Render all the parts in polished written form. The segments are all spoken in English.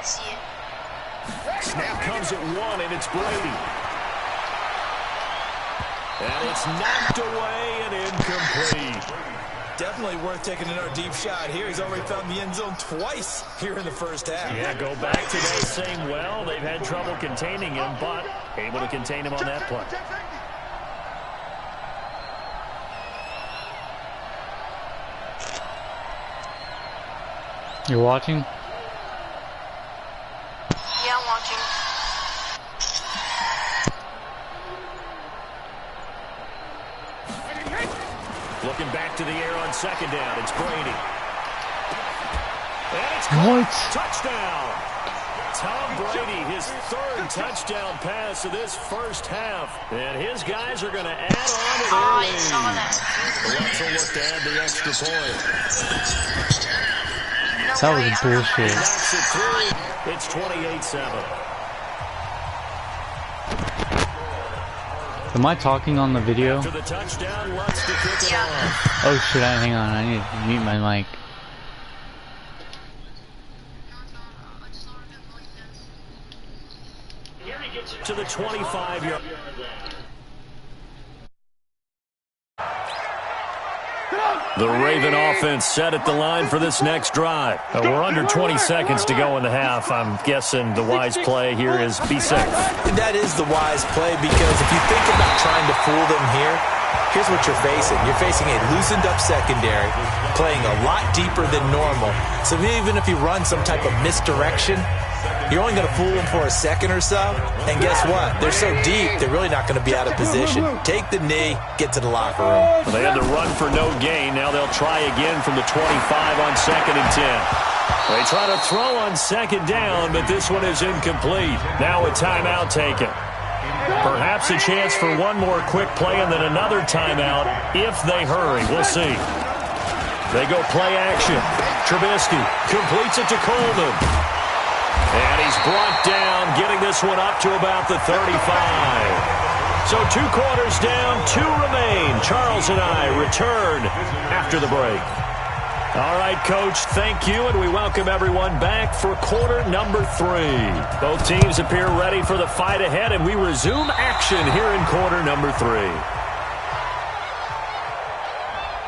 Snap comes at one, and it's Brady. And it's knocked away and incomplete. Definitely worth taking another deep shot here. He's already found the end zone twice here in the first half. Yeah, go back to that same well. They've had trouble containing him, but able to contain him on that play. You're watching? Yeah, I'm watching. Looking back to the air on second down. It's Brady. And it's What? Touchdown. Tom Brady, his third touchdown pass of this first half. And his guys are going to add on to their lead. The Reds will look to add the extra point. That was bullshit. Knocks it through. It's 28-7. Am I talking on the video? To the touchdown, Lutz to kick it off. Oh shit, hang on, I need to mute my mic. To the 25-yard. The Raven offense set at the line for this next drive. We're under 20 seconds to go in the half. I'm guessing the wise play here is be safe. That is the wise play, because if you think about trying to fool them here, here's what you're facing. You're facing a loosened up secondary, playing a lot deeper than normal. So even if you run some type of misdirection, you're only going to fool them for a second or so. And guess what? They're so deep, they're really not going to be out of position. Take the knee, get to the locker room. Well, they had to run for no gain. Now they'll try again from the 25 on 2nd and 10. They try to throw on second down, but this one is incomplete. Now a timeout taken. Perhaps a chance for one more quick play and then another timeout if they hurry. We'll see. They go play action. Trubisky completes it to Coleman. And he's brought down, getting this one up to about the 35. So 2 quarters down, 2 remain. Charles and I return after the break. All right, Coach, thank you, and we welcome everyone back for quarter number 3. Both teams appear ready for the fight ahead, and we resume action here in quarter number 3.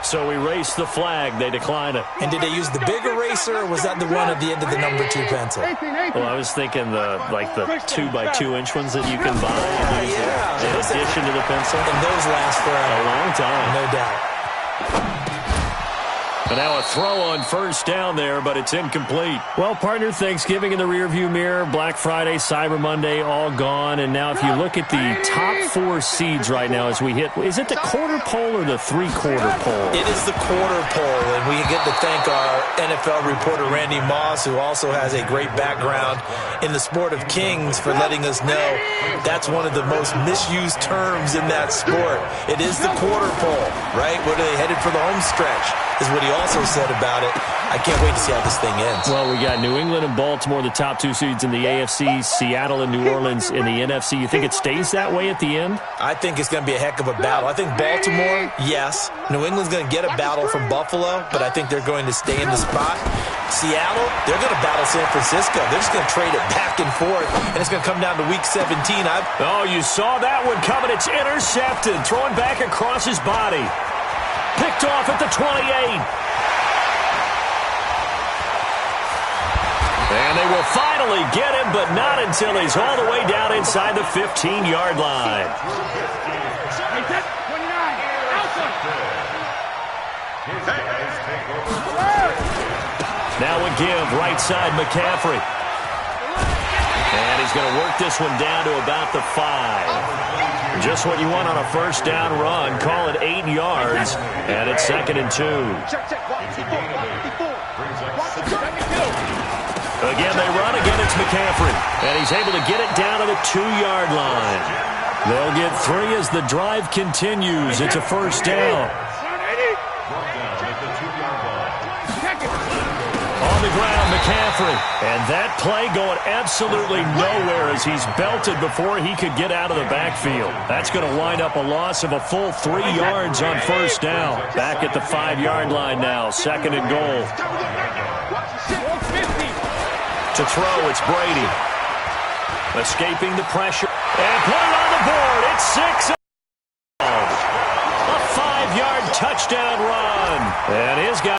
So we race the flag. They decline it. And did they use the big eraser, or was that the one at the end of the number 2 pencil? Well, I was thinking the 2x2-inch ones that you can buy in addition to the pencil. And those last for a long time. No doubt. But now a throw on first down there, but it's incomplete. Well, partner, Thanksgiving in the rearview mirror, Black Friday, Cyber Monday, all gone. And now if you look at the top 4 seeds right now as we hit, is it the quarter pole or the 3/4 pole? It is the quarter pole, and we get to thank our NFL reporter, Randy Moss, who also has a great background in the sport of kings, for letting us know that's one of the most misused terms in that sport. It is the quarter pole, right? Where they headed for the home stretch, is what he also said about it. I can't wait to see how this thing ends. Well, we got New England and Baltimore, the top 2 seeds in the AFC, Seattle and New Orleans in the NFC. You think it stays that way at the end? I think it's going to be a heck of a battle. I think Baltimore, yes. New England's going to get a battle from Buffalo, but I think they're going to stay in the spot. Seattle, they're going to battle San Francisco. They're just going to trade it back and forth, and it's going to come down to Week 17. Oh, you saw that one coming. It's intercepted, throwing back across his body. Picked off at the 28. And they will finally get him, but not until he's all the way down inside the 15-yard line. Now a give, right side McCaffrey. And he's going to work this one down to about the 5. Just what you want on a first down run. Call it 8 yards, and it's 2nd and 2. Again, they run. Again, it's McCaffrey. And he's able to get it down to the 2-yard line. They'll get 3 as the drive continues. It's a first down. On the ground, McCaffrey. And that play going absolutely nowhere as he's belted before he could get out of the backfield. That's going to wind up a loss of a full 3 yards on first down. Back at the 5-yard line now. 2nd and goal. To To throw, it's Brady. Escaping the pressure. And put it on the board. It's 6. A 5-yard touchdown run. And his guy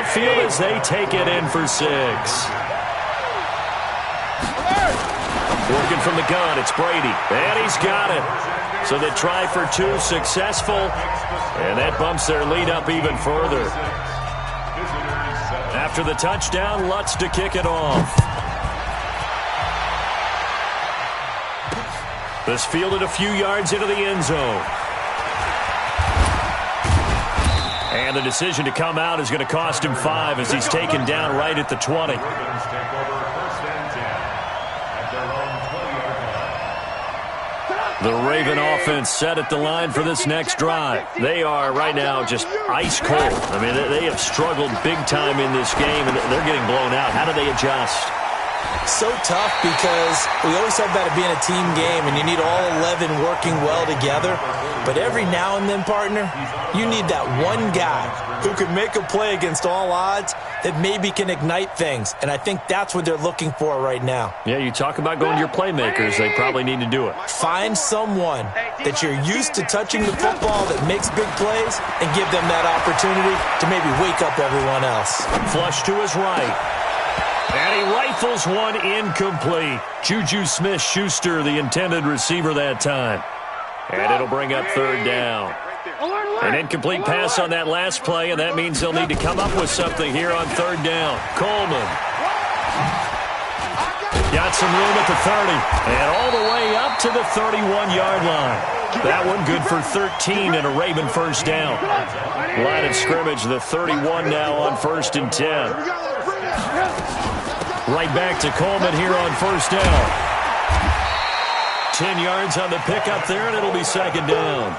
field as they take it in for 6. Working from the gun, it's Brady. And he's got it. So they try for 2, successful. And that bumps their lead up even further. After the touchdown, Lutz to kick it off. This fielded a few yards into the end zone. And the decision to come out is going to cost him 5 as he's taken down right at the 20. The Raven offense set at the line for this next drive. They are right now just ice cold. I mean, they have struggled big time in this game, and they're getting blown out. How do they adjust? So tough because we always talk about it being a team game, and you need all 11 working well together. But every now and then, partner, you need that one guy who can make a play against all odds that maybe can ignite things. And I think that's what they're looking for right now. Yeah, you talk about going to your playmakers. They probably need to do it. Find someone that you're used to touching the football that makes big plays and give them that opportunity to maybe wake up everyone else. Flush to his right. And he rifles one incomplete. Juju Smith-Schuster, the intended receiver that time. And it'll bring up 3rd down. An incomplete pass on that last play, and that means they'll need to come up with something here on 3rd down. Coleman. Got some room at the 30. And all the way up to the 31-yard line. That one good for 13 and a Raven first down. Line of scrimmage, the 31 now on 1st and 10. Right back to Coleman here on 1st down. 10 yards on the pickup there, and it'll be 2nd down.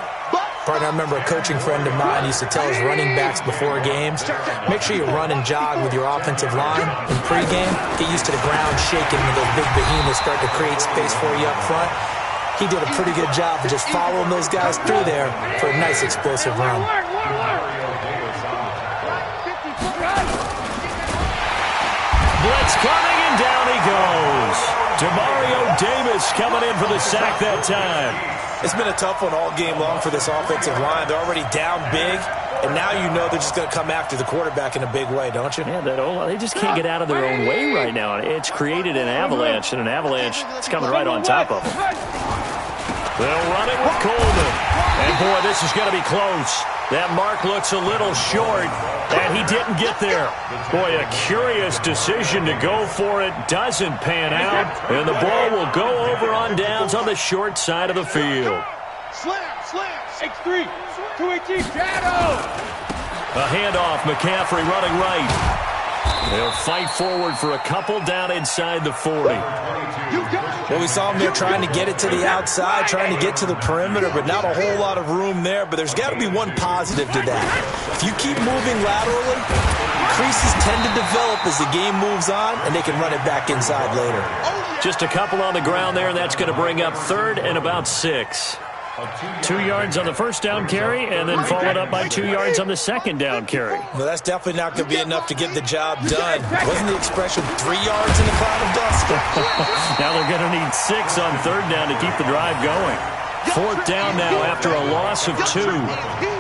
Partner, I remember a coaching friend of mine used to tell his running backs before games, make sure you run and jog with your offensive line in pregame. Get used to the ground shaking when those big behemoths start to create space for you up front. He did a pretty good job of just following those guys through there for a nice explosive run. Blitz coming, and down he goes. Demario Davis coming in for the sack that time. It's been a tough one all game long for this offensive line. They're already down big, and now you know they're just going to come after the quarterback in a big way, don't you? Yeah, they just can't get out of their own way right now. It's created an avalanche, and an avalanche that's coming right on top of them. They'll run it with Coleman. And, boy, this is going to be close. That mark looks a little short, and he didn't get there. Boy, a curious decision to go for it. Doesn't pan out, and the ball will go over on downs on the short side of the field. Slam, X3, 218, shadow. A handoff, McCaffrey running right. They'll fight forward for a couple down inside the 40. Well, we saw them there trying to get it to the outside, trying to get to the perimeter, but not a whole lot of room there. But there's got to be one positive to that. If you keep moving laterally, creases tend to develop as the game moves on, and they can run it back inside later. Just a couple on the ground there, and that's going to bring up 3rd and about 6. 2 yards on the first down carry, and then followed up by 2 yards on the second down carry. Well, that's definitely not going to be enough to get the job done. Wasn't the expression 3 yards in a cloud of dust? Now they're going to need 6 on 3rd down to keep the drive going. 4th down now after a loss of 2.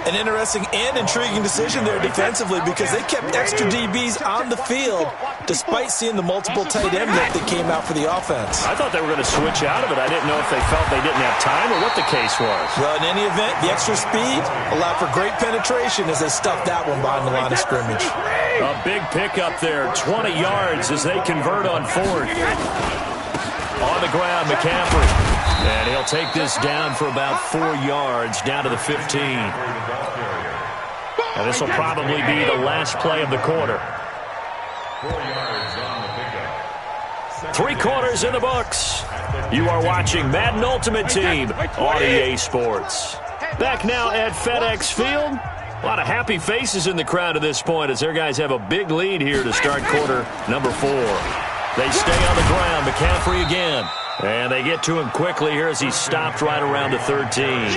An interesting and intriguing decision there defensively because they kept extra DBs on the field despite seeing the multiple tight end that came out for the offense. I thought they were going to switch out of it. I didn't know if they felt they didn't have time or what the case was. Well, in any event, the extra speed allowed for great penetration as they stuffed that one behind the line of scrimmage. A big pickup there, 20 yards as they convert on 4th. On the ground, McCaffrey. And he'll take this down for about 4 yards, down to the 15. And this will probably be the last play of the quarter. 3 quarters in the books. You are watching Madden Ultimate Team on EA Sports. Back now at FedEx Field. A lot of happy faces in the crowd at this point as their guys have a big lead here to start quarter number 4. They stay on the ground. McCaffrey again. And they get to him quickly here as he's stopped right around the 13.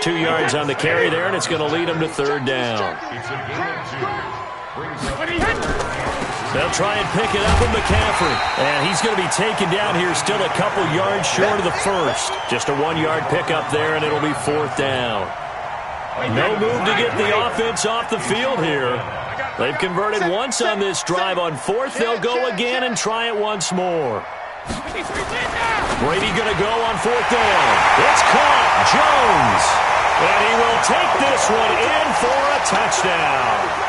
2 yards on the carry there, and it's going to lead him to 3rd down. They'll try and pick it up with McCaffrey. And he's going to be taken down here still a couple yards short of the first. Just a 1-yard pickup there, and it'll be 4th down. No move to get the offense off the field here. They've converted once on this drive. On 4th, they'll go again and try it once more. Brady going to go on 4th down. It's caught. Jones. And he will take this one in for a touchdown.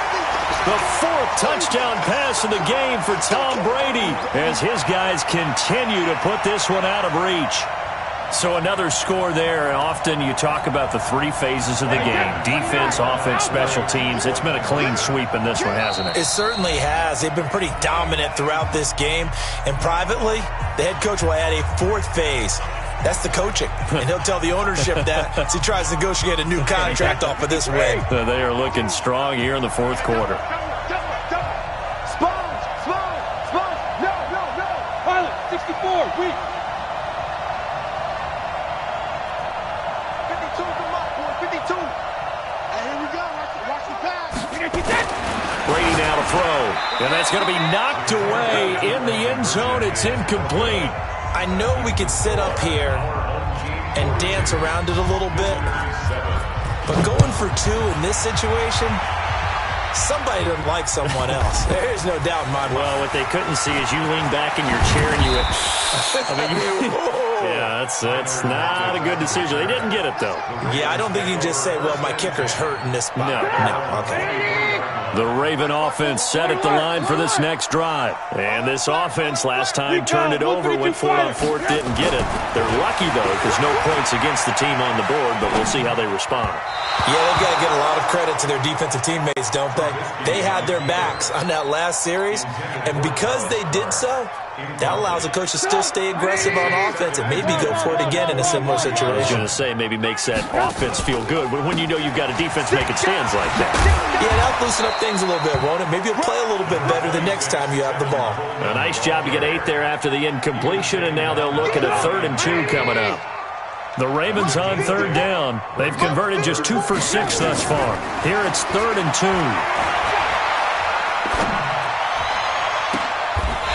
The 4th touchdown pass of the game for Tom Brady as his guys continue to put this one out of reach. So another score there. Often you talk about the 3 phases of the game. Defense, offense, special teams. It's been a clean sweep in this one, hasn't it? It certainly has. They've been pretty dominant throughout this game. And privately, the head coach will add a 4th phase. That's the coaching. And he'll tell the ownership that as he tries to negotiate a new contract off of this win. They are looking strong here in the 4th quarter. No. Pilot, 64, weak. 52, come on, boy, 52. And here we go, watch the pass. Brady now to throw. And that's going to be knocked away in the end zone. It's incomplete. I know we could sit up here and dance around it a little bit, but going for 2 in this situation, somebody doesn't like someone else. There's no doubt in my mind. Well, what they couldn't see is you lean back in your chair and you went, yeah, that's not a good decision. They didn't get it, though. Yeah, I don't think you can just say, well, my kicker's hurt in this spot. No, okay. The Raven offense set at the line for this next drive. And this offense last time turned it over, went for it on 4th, didn't get it. They're lucky, though, because no points against the team on the board, but we'll see how they respond. Yeah, they've got to get a lot of credit to their defensive teammates, don't they? They had their backs on that last series, and because they did so, that allows a coach to still stay aggressive on offense and maybe go for it again in a similar situation. I was going to say maybe makes that offense feel good, but when you know you've got a defense making stands like that. Yeah, that'll loosen up things a little bit, won't it? Maybe you'll play a little bit better the next time you have the ball. A nice job to get 8 there after the incompletion, and now they'll look at a 3rd and 2 coming up. The Ravens on 3rd down. They've converted just 2 for 6 thus far. Here it's 3rd and 2.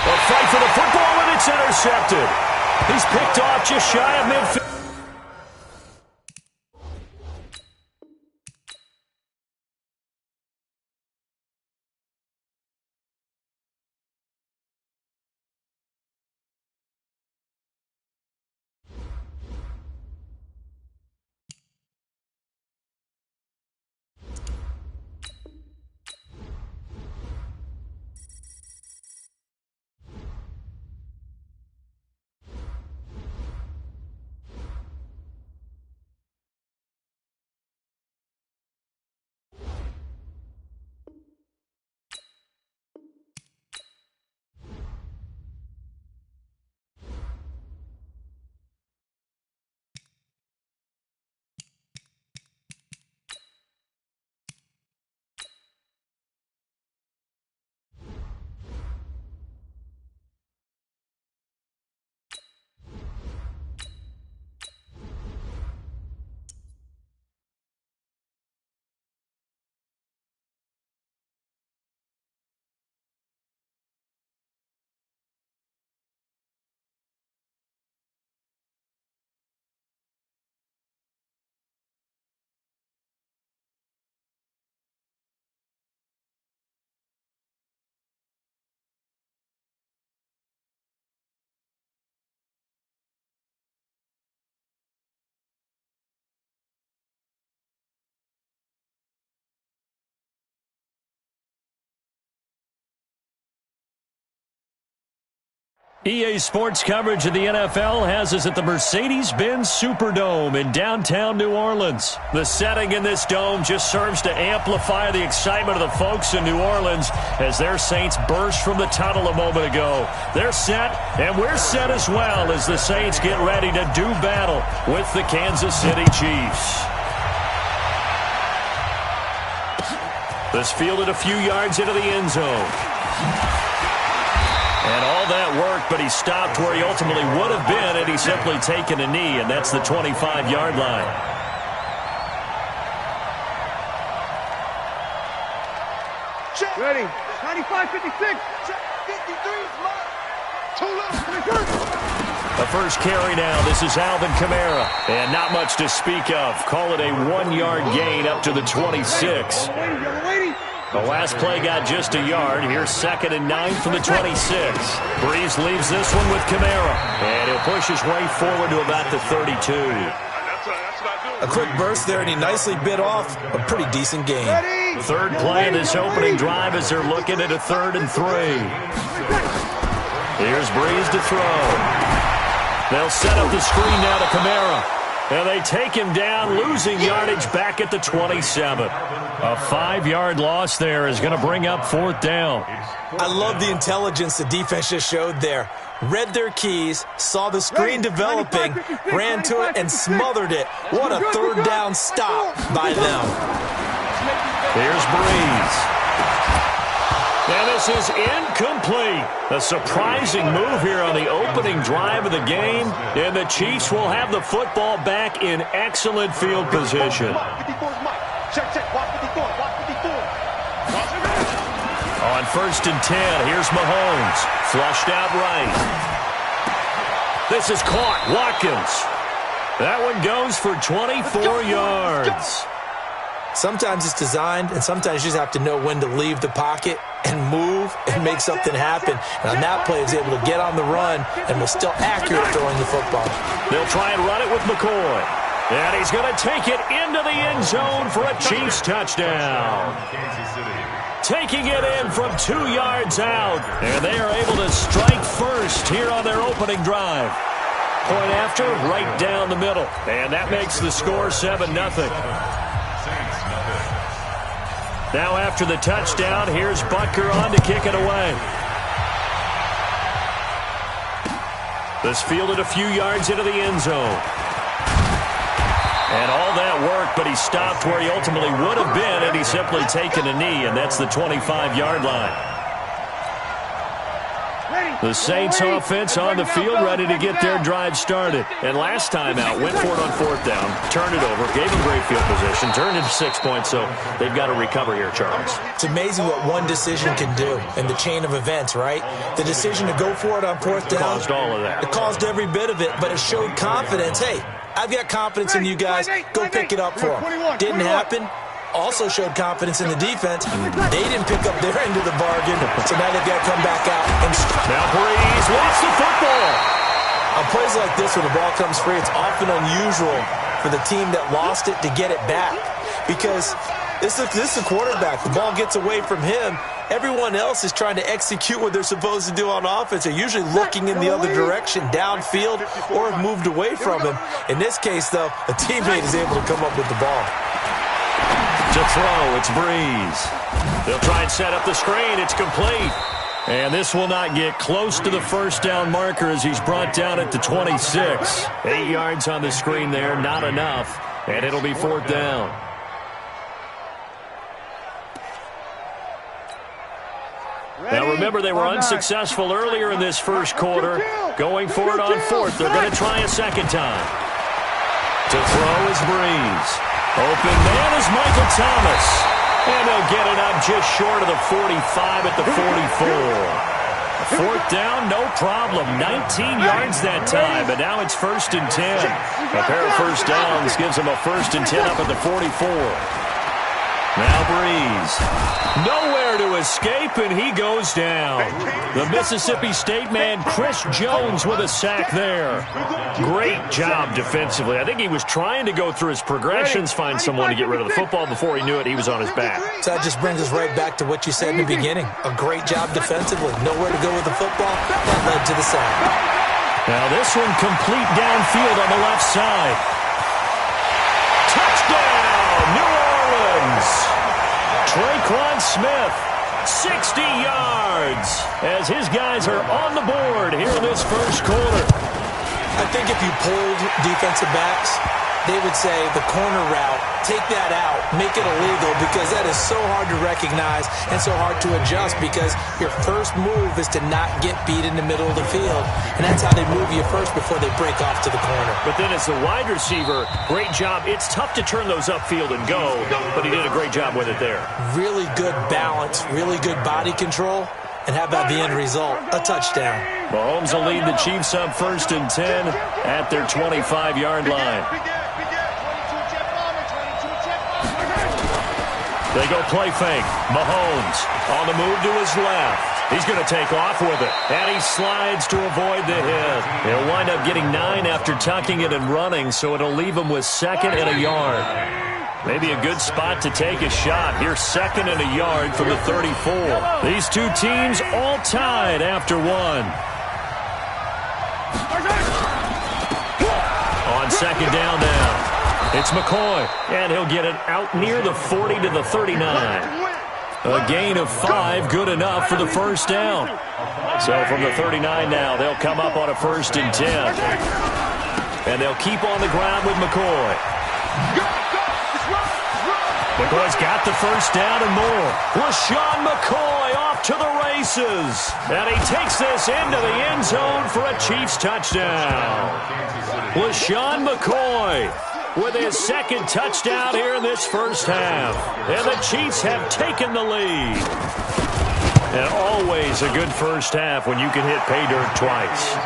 A fight for the football, and it's intercepted. He's picked off just shy of midfield. EA Sports coverage of the NFL has us at the Mercedes-Benz Superdome in downtown New Orleans. The setting in this dome just serves to amplify the excitement of the folks in New Orleans as their Saints burst from the tunnel a moment ago. They're set, and we're set as well as the Saints get ready to do battle with the Kansas City Chiefs. This fielded a few yards into the end zone. And all that worked, but he stopped where he ultimately would have been had he simply taken a knee, and that's the 25-yard line. Ready. 95, 56. 53 is mine. Too little. The first carry now. This is Alvin Kamara. And not much to speak of. Call it a 1-yard gain up to the 26. The last play got just a yard. Here's 2nd and 9 from the 26. Breeze leaves this one with Kamara. And he'll push his way forward to about the 32. A quick burst there, and he nicely bit off a pretty decent gain. Third play of this opening drive as they're looking at a 3rd and 3. Here's Breeze to throw. They'll set up the screen now to Kamara. And they take him down, losing yardage back at the 27. A 5-yard loss there is going to bring up 4th down. I love the intelligence the defense just showed there. Read their keys, saw the screen developing, ran to it, and smothered it. What a 3rd down stop by them. Here's Breeze. And this is incomplete. A surprising move here on the opening drive of the game. And the Chiefs will have the football back in excellent field position. On 1st and 10, here's Mahomes. Flushed out right. This is caught. Watkins. That one goes for 24 yards. Sometimes it's designed, and sometimes you just have to know when to leave the pocket and move and make something happen. And on that play, he was able to get on the run and was still accurate throwing the football. They'll try and run it with McCoy. And he's going to take it into the end zone for a Chiefs touchdown. Taking it in from 2 yards out. And they are able to strike first here on their opening drive. Point after, right down the middle. And that makes the score 7-0. Now after the touchdown, here's Butker on to kick it away. This fielded a few yards into the end zone. And all that work, but he stopped where he ultimately would have been had he simply taken a knee, and that's the 25-yard line. The Saints offense on the field ready to get their drive started. And last time out, went for it on 4th down, turned it over, gave them great field position, turned into 6 points, so they've got to recover here, Charles. It's amazing what one decision can do in the chain of events, right? The decision to go for it on 4th down. Caused all of that. It caused every bit of it, but it showed confidence. Hey, I've got confidence in you guys. Go pick it up for them. Didn't happen. Also showed confidence in the defense. They didn't pick up their end of the bargain, so now they've got to come back out and now Breeze wants the football. On plays like this where the ball comes free, it's often unusual for the team that lost it to get it back because this is the quarterback. The ball gets away from him. Everyone else is trying to execute what they're supposed to do on offense. They're usually looking in the other direction, downfield, or have moved away from him. In this case, though, a teammate is able to come up with the ball. To throw, it's Breeze. They'll try and set up the screen. It's complete. And this will not get close to the 1st down marker as he's brought down at the 26. 8 yards on the screen there, not enough. And it'll be 4th down. Now remember, they were unsuccessful earlier in this first quarter. Going for it on 4th. They're going to try a second time. To throw is Breeze. Open man is Michael Thomas. And they'll get it up just short of the 45 at the 44. 4th down, no problem. 19 yards that time, but now it's 1st and 10. A pair of 1st downs gives them a 1st and 10 up at the 44. Now Breeze. Nowhere to escape, and he goes down. The Mississippi State man, Chris Jones, with a sack there. Great job defensively. I think he was trying to go through his progressions, find someone to get rid of the football. Before he knew it, he was on his back. So that just brings us right back to what you said in the beginning. A great job defensively. Nowhere to go with the football. That led to the sack. Now this one complete downfield on the left side. Touchdown, New Orleans. Traquan Smith, 60 yards, as his guys are on the board here in this first quarter. I think if you pulled defensive backs, they would say the corner route, take that out, make it illegal, because that is so hard to recognize and so hard to adjust, because your first move is to not get beat in the middle of the field. And that's how they move you first before they break off to the corner. But then as the wide receiver, great job. It's tough to turn those upfield and go, but he did a great job with it there. Really good balance, really good body control. And how about the end result? A touchdown. Mahomes will lead the Chiefs up 1st and 10 at their 25-yard line. They go play fake. Mahomes on the move to his left. He's going to take off with it. And he slides to avoid the hit. He'll wind up getting 9 after tucking it and running, so it'll leave him with 2nd and a yard. Maybe a good spot to take a shot. Here's 2nd and a yard from the 34. These two teams all tied after 1. On 2nd down now, it's McCoy, and he'll get it out near the 40 to the 39. A gain of 5, good enough for the first down. So from the 39 now, they'll come up on a 1st and 10. And they'll keep on the ground with McCoy. McCoy's got the first down and more. LaShawn McCoy off to the races. And he takes this into the end zone for a Chiefs touchdown. LaShawn McCoy with his 2nd touchdown here in this first half. And the Chiefs have taken the lead. And always a good first half when you can hit pay dirt twice.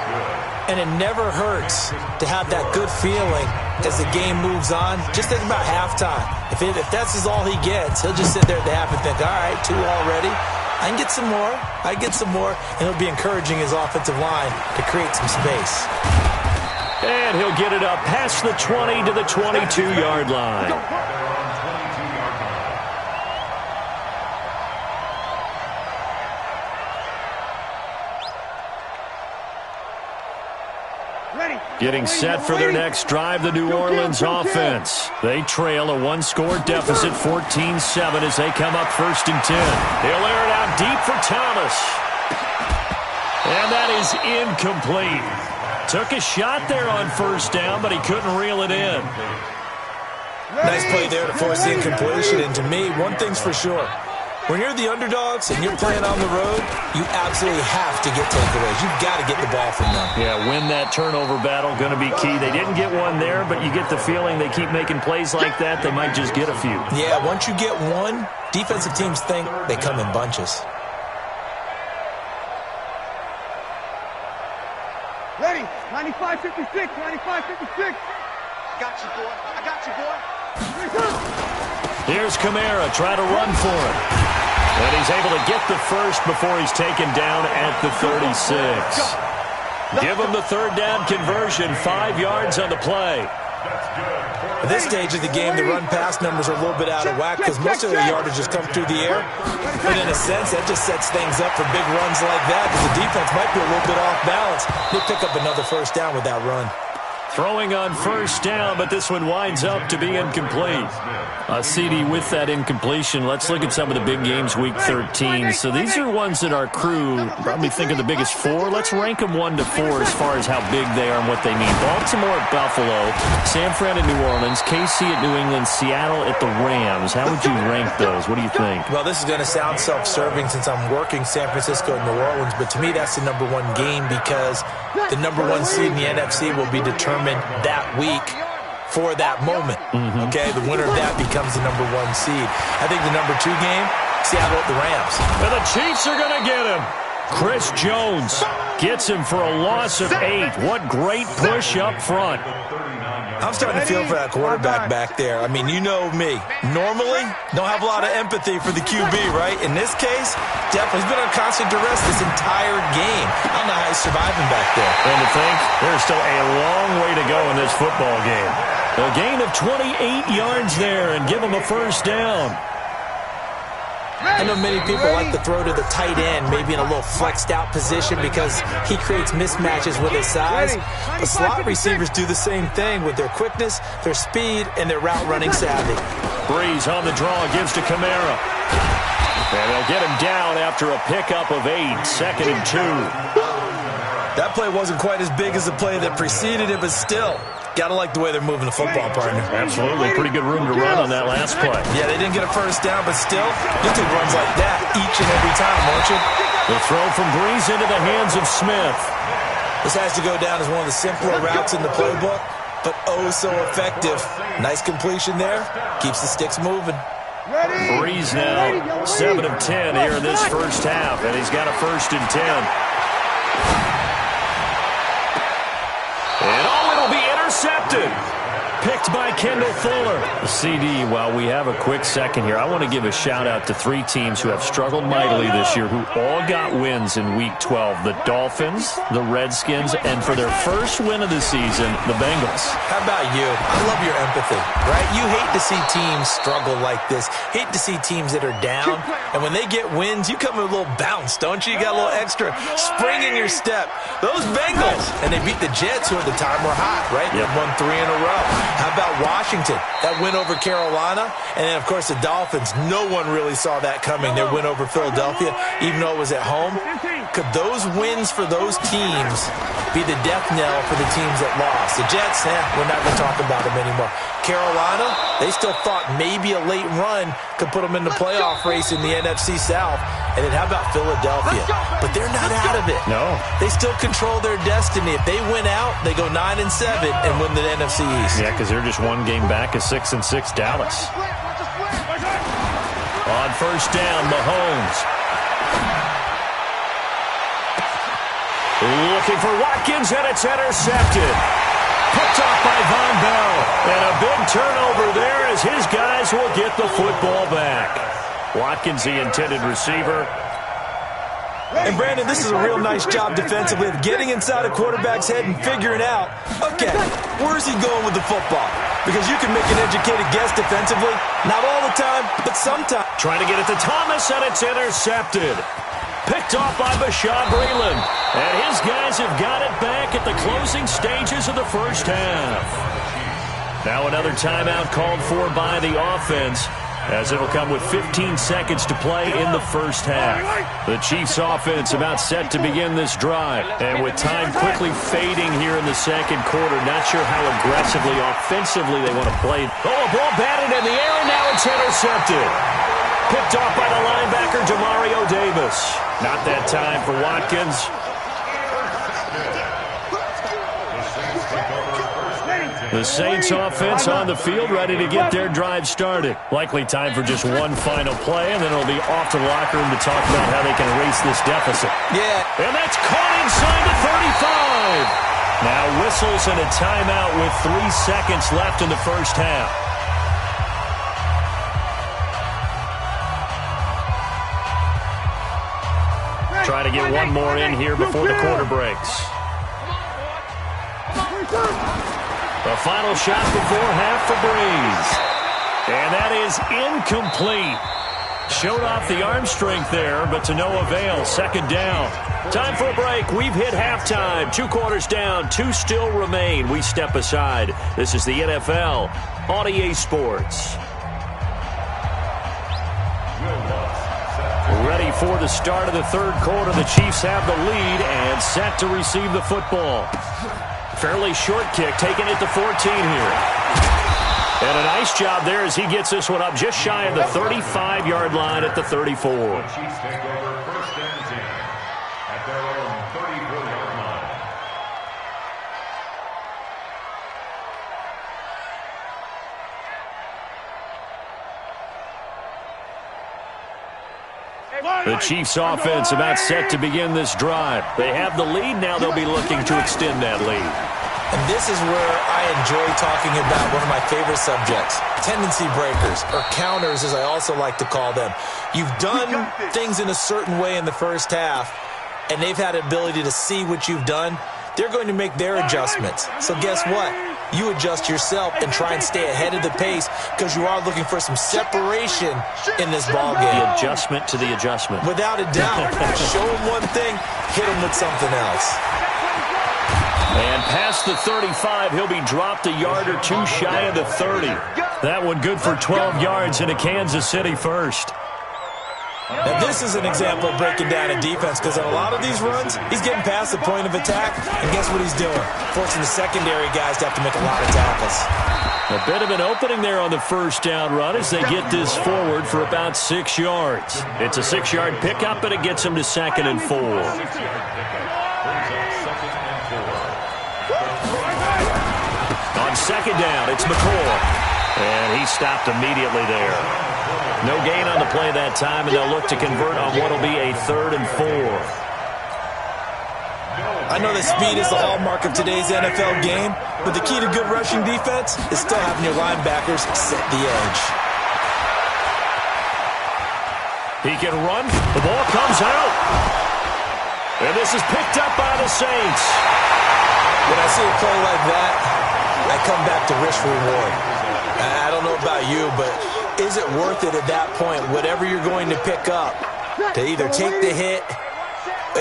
And it never hurts to have that good feeling as the game moves on. Just think about halftime. If that's all he gets, he'll just sit there at the half and think, all right, 2 already. I can get some more. I get some more. And he'll be encouraging his offensive line to create some space. And he'll get it up past the 20 to the 22-yard line. Getting set for their next drive, the New Orleans offense. They trail a 1-score deficit, 14-7, as they come up 1st and 10. He'll air it out deep for Thomas. And that is incomplete. Took a shot there on 1st down, but he couldn't reel it in. Nice play there to force the incompletion. And to me, one thing's for sure. When you're the underdogs and you're playing on the road, you absolutely have to get takeaways. You've got to get the ball from them. Yeah, win that turnover battle, going to be key. They didn't get one there, but you get the feeling they keep making plays like that, they might just get a few. Yeah, once you get one, defensive teams think they come in bunches. Ready, 95-56, 95-56. Got you, boy. I got you, boy. Here's Kamara trying to run for it. And he's able to get the first before he's taken down at the 36. Give him the 3rd down conversion, 5 yards on the play. At this stage of the game, the run-pass numbers are a little bit out of whack because most of their yardage just come through the air. But in a sense, that just sets things up for big runs like that because the defense might be a little bit off balance. They pick up another first down with that run. Throwing on 1st down, but this one winds up to be incomplete. CD with that incompletion. Let's look at some of the big games week 13. So these are ones that our crew probably think are the biggest 4. Let's rank them 1 to 4 as far as how big they are and what they mean. Baltimore at Buffalo, San Fran at New Orleans, KC at New England, Seattle at the Rams. How would you rank those? What do you think? Well, this is going to sound self-serving since I'm working San Francisco and New Orleans, but to me that's the #1 game because the #1 seed in the NFC will be determined that week for that moment. Okay, the winner of that becomes the #1 seed. I think the #2 game, Seattle at the Rams. And the Chiefs are going to get him. Chris Jones gets him for a loss of 8. What great push up front. I'm starting to feel for that quarterback back there. I mean, you know me. Normally, don't have a lot of empathy for the QB, right? In this case, definitely he's been on constant duress this entire game. I don't know how he's surviving back there. And to think, there's still a long way to go in this football game. A gain of 28 yards there and give him a first down. I know many people like to throw to the tight end, maybe in a little flexed out position because he creates mismatches with his size. But slot receivers do the same thing with their quickness, their speed, and their route running savvy. Breeze on the draw, gives to Kamara. And they'll get him down after a pickup of 8, 2nd and 2. That play wasn't quite as big as the play that preceded it, but still, Gotta like the way they're moving the football, partner. Absolutely. Pretty good room to run on that last play. Yeah, they didn't get a first down, but still, you'll take runs like that each and every time, won't you? The throw from Breeze into the hands of Smith. This has to go down as one of the simpler routes in the playbook, but oh so effective. Nice completion there. Keeps the sticks moving. Breeze now 7 of 10 here in this first half, and he's got a 1st and 10. And it'll be intercepted. Picked by Kendall Fuller. The CD, while we have a quick second here, I want to give a shout-out to 3 teams who have struggled mightily this year, who all got wins in Week 12. The Dolphins, the Redskins, and for their first win of the season, the Bengals. How about you? I love your empathy, right? You hate to see teams struggle like this. Hate to see teams that are down. And when they get wins, you come with a little bounce, don't you? You got a little extra spring in your step. Those Bengals, and they beat the Jets, who at the time were hot, right? Yep. They won 3 in a row. How about Washington? That win over Carolina. And then, of course, the Dolphins. No one really saw that coming. Their win over Philadelphia, even though it was at home. Could those wins for those teams be the death knell for the teams that lost? The Jets, we're not going to talk about them anymore. Carolina, they still thought maybe a late run could put them in the playoff race in the NFC South. And then how about Philadelphia? But they're not out of it. No. They still control their destiny. If they win out, they go 9-7 and win the NFC East. Yeah, because they're just one game back of 6-6 Dallas. On first down, Mahomes. Looking for Watkins, and it's intercepted. Picked off by Von Bell. And a big turnover there as his guys will get the football back. Watkins, the intended receiver. And, Brandon, this is a real nice job defensively of getting inside a quarterback's head and figuring out, okay, where's he going with the football? Because you can make an educated guess defensively. Not all the time, but sometimes. Trying to get it to Thomas, and it's intercepted. Picked off by Bashaud Breeland. And his guys have got it back at the closing stages of the first half. Now another timeout called for by the offense, as it'll come with 15 seconds to play in the first half. The Chiefs offense about set to begin this drive. And with time quickly fading here in the second quarter, not sure how aggressively, offensively they want to play. Oh, a ball batted in the air, and now it's intercepted. Picked off by the linebacker, Demario Davis. Not that time for Watkins. The Saints offense on the field, ready to get their drive started. Likely time for just one final play, and then it'll be off to the locker room to talk about how they can erase this deficit. Yeah. And that's caught inside the 35. Now whistles and a timeout with 3 seconds left in the first half. Try to get one more in here before the quarter breaks. The final shot before half for Breeze. And that is incomplete. Showed off the arm strength there, but to no avail. Second down. Time for a break. We've hit halftime. 2 quarters down. 2 still remain. We step aside. This is the NFL on EA Sports. Ready for the start of the third quarter. The Chiefs have the lead and set to receive the football. Fairly short kick, taking it to 14 here. And a nice job there as he gets this one up just shy of the 35-yard line at the 34. The Chiefs take over first and 10 at their own 34-yard line. The Chiefs offense about set to begin this drive. They have the lead. Now they'll be looking to extend that lead. And this is where I enjoy talking about one of my favorite subjects, tendency breakers, or counters as I also like to call them. You've done things in a certain way in the first half, and they've had the ability to see what you've done. They're going to make their adjustments. So guess what? You adjust yourself and try and stay ahead of the pace because you are looking for some separation in this ball game. The adjustment to the adjustment. Without a doubt. Show them one thing, hit them with something else. And past the 35, he'll be dropped a yard or two shy of the 30. That one good for 12 yards into Kansas City first. Now, this is an example of breaking down a defense because on a lot of these runs, he's getting past the point of attack, and guess what he's doing? Forcing the secondary guys to have to make a lot of tackles. A bit of an opening there on the first down run as they get this forward for about 6 yards. It's a 6-yard pickup, and it gets them to 2nd and 4. On 2nd down, it's McCoy. And he stopped immediately there. No gain on the play that time, and they'll look to convert on what will be a 3rd and 4. I know that speed is the hallmark of today's NFL game, but the key to good rushing defense is still having your linebackers set the edge. He can run. The ball comes out. And this is picked up by the Saints. When I see a play like that, I come back to risk reward. I don't know about you, but is it worth it at that point, whatever you're going to pick up, to either take the hit,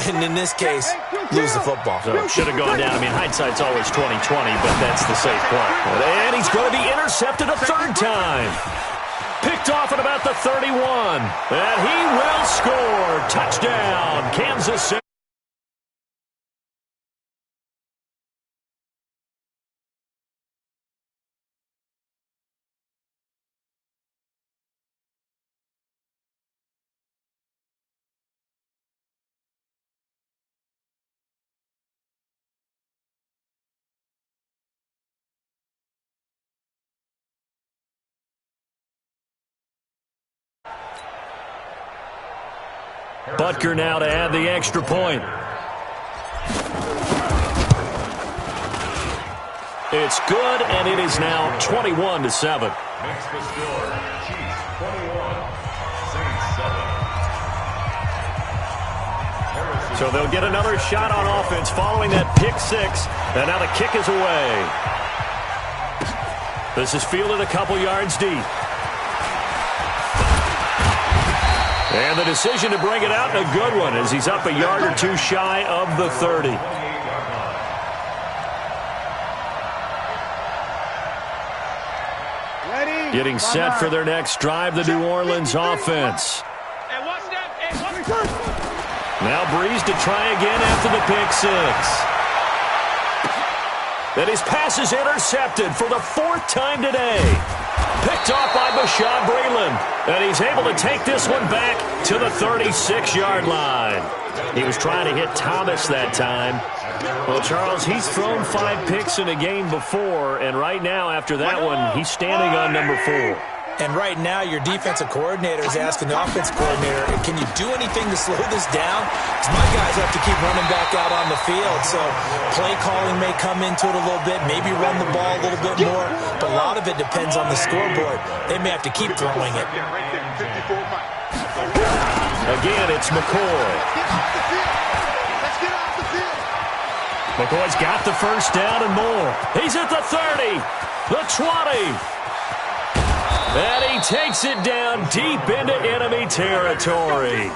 and in this case, lose the football? So should have gone down. I mean, hindsight's always 20/20, but that's the safe play. And he's going to be intercepted a 3rd time. Picked off at about the 31. And he will score. Touchdown, Kansas City. Butker now to add the extra point. It's good, and it is now 21-7. Makes the score Chiefs 21, Saints 7. So they'll get another shot on offense following that pick 6, and now the kick is away. This is fielded a couple yards deep. And the decision to bring it out, a good one, as he's up a yard or 2 shy of the 30. Getting set for their next drive, the New Orleans offense. Now Breeze to try again after the pick 6. And his pass is intercepted for the 4th time today. Picked off by Bashaud Breeland. And he's able to take this one back to the 36-yard line. He was trying to hit Thomas that time. Well, Charles, he's thrown 5 picks in a game before, and right now, after that one, he's standing on number 4. And right now, your defensive coordinator is asking the offensive coordinator, can you do anything to slow this down? Because my guys have to keep running back out on the field. So play calling may come into it a little bit, maybe run the ball a little bit more. But a lot of it depends on the scoreboard. They may have to keep throwing it. Again, it's McCoy. McCoy's got the first down and more. He's at the 30, the 20. And he takes it down deep into enemy territory.